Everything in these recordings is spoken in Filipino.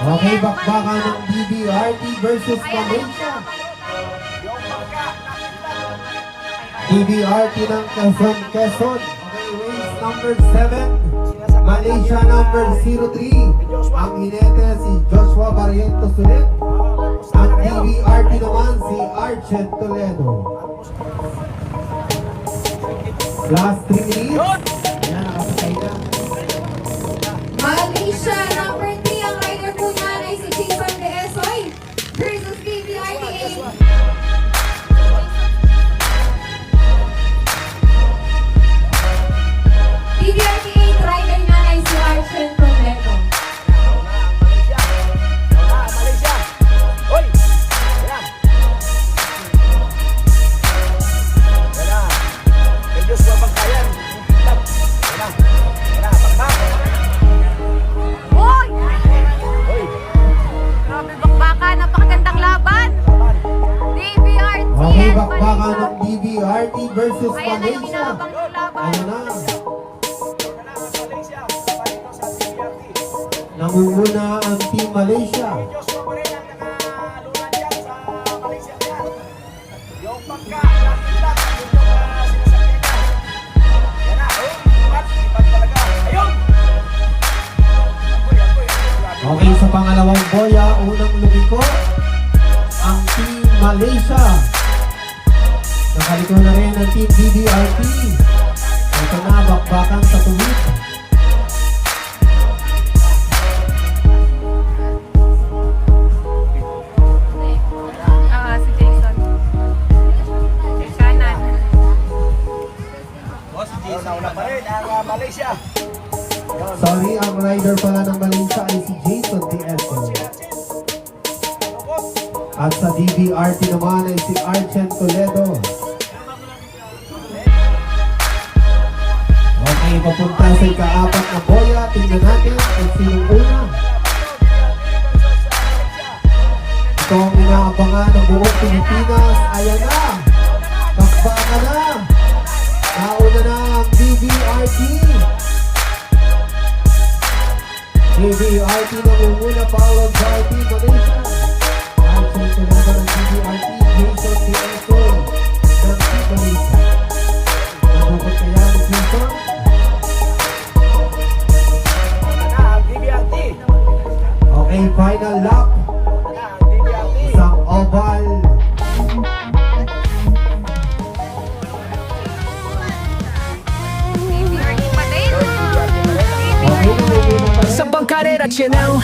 Okay, bakbakan ng DBRT versus Malaysia. DBRT ng Quezon. Okay, race number 7. Malaysia number 03. Ang hinete si Joshua Barrientos ulit. Ang DBRT naman si Archen Toledo. Last 3 minutes. Ayan, nakasakay na. Malaysia number 3, ang rider po niyan ay si Jason De Esoy versus DBRT. DBRT 8 rider niyan ay si Archen Toledo. Malaysia! Hoy! Ayan! Ayan na! Kay Joshua Bagbayan! Ayan na! Ayan na! Bakbak! Hoy! Hoy! Grabe bakbakan, napakagandang laban. DBRT Okay, at bakbakan Malaysia. ng DBRT versus Ayan na yung Malaysia. inabang yung laban. Ayan na. Malaysia! Sabay ito sa DBRT. Nangunguna ang Team Malaysia. Joshua pa rin ang nakalunan dyan sa Malaysia yan. Yung pagka-lakilat, yung sinasakyan niya. Yan na, oh, ipat talaga. Ayun! Apoy, grabe. Okay, sa pangalawang boya, unang lumiko ang Team Malaysia. Nakaliko na rin ang Team DBRT. Ito na, bakbakan sa tuwid. Si Jason. Kanan. Nauna pa rin ang Malaysia. Yun. Sorry, ang rider pala ng Malaysia ay si Jason De Esoy. At sa DBRT naman ay si Archen Toledo. Okay, papunta sa ika-apat na boya. Tingnan natin kung sinong una. Ito ang inaabangan ng buong Pilipinas. Ayan na! Bakbaka na! Nauna na ang DBRT. DBRT nangunguna, followed by Team Malaysia. Archen Toledo ng DBRT, Jason De Esoy ng Team Malaysia. Nabukot kaya ni Jason? Yan na ang DBRT. Okay, final lap. Yan na ang DBRT. Isang oval. DBRT pa din. Okay, nangunguna pa rin. Sa Bangkarera Channel,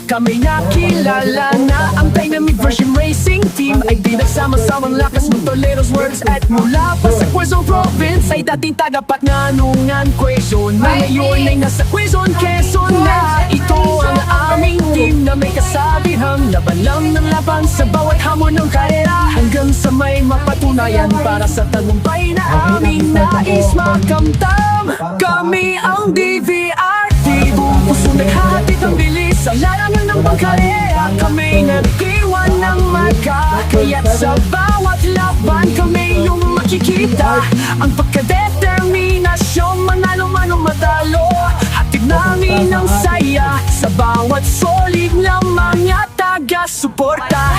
kami nakilala na ang Dynamic Version Racing Team ay pinagsama-samang lakas ng Toledo's Words. At mula pa sa Quezon Province ay dating tagapatnanungan Quezon na ngayon ay nasa Quezon, Quezon na. Ito ang aming team na may kasabihang laban lang ng laban sa bawat hamon ng karera, hanggang sa may mapatunayan para sa tagumpay na aming nais makamtam. Kami ang DVRT, buong puso naghahatid ang bilis sa larangan ng pagkarera. Kami nag-iwan ng marka, kaya't sa bawat laban kami yung makikita ang pagkadeterminasyong manalo man o matalo. Hatid namin ang saya sa bawat solid na mga taga-suporta.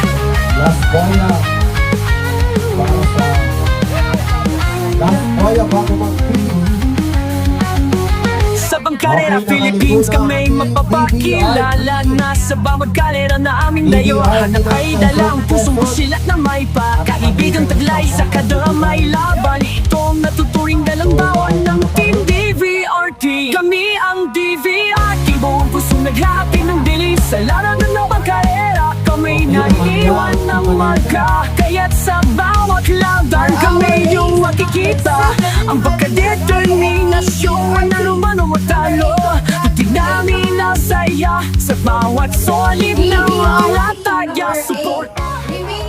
Last boya. Para sa last boya bago mag-pin. Sa Bangkarera Philippines kami magpapakilala na sa bawat kalera na aming layuhan ng ay dalang pusong silat na may kaibigang taglay sa kada may laban. Itong natuturing dalambawan ng Team DVRT. Kami ang DVRT, buong pusong naghahati ng dilis sa larangan ng pagkarera. Kami naiiwan ng marka, kaya't sa bawat laban kami yung makikita ang pagkadeterminasyong manalo man o matalo. Hatid namin ang saya sa bawat solid na mga taga-support. Remain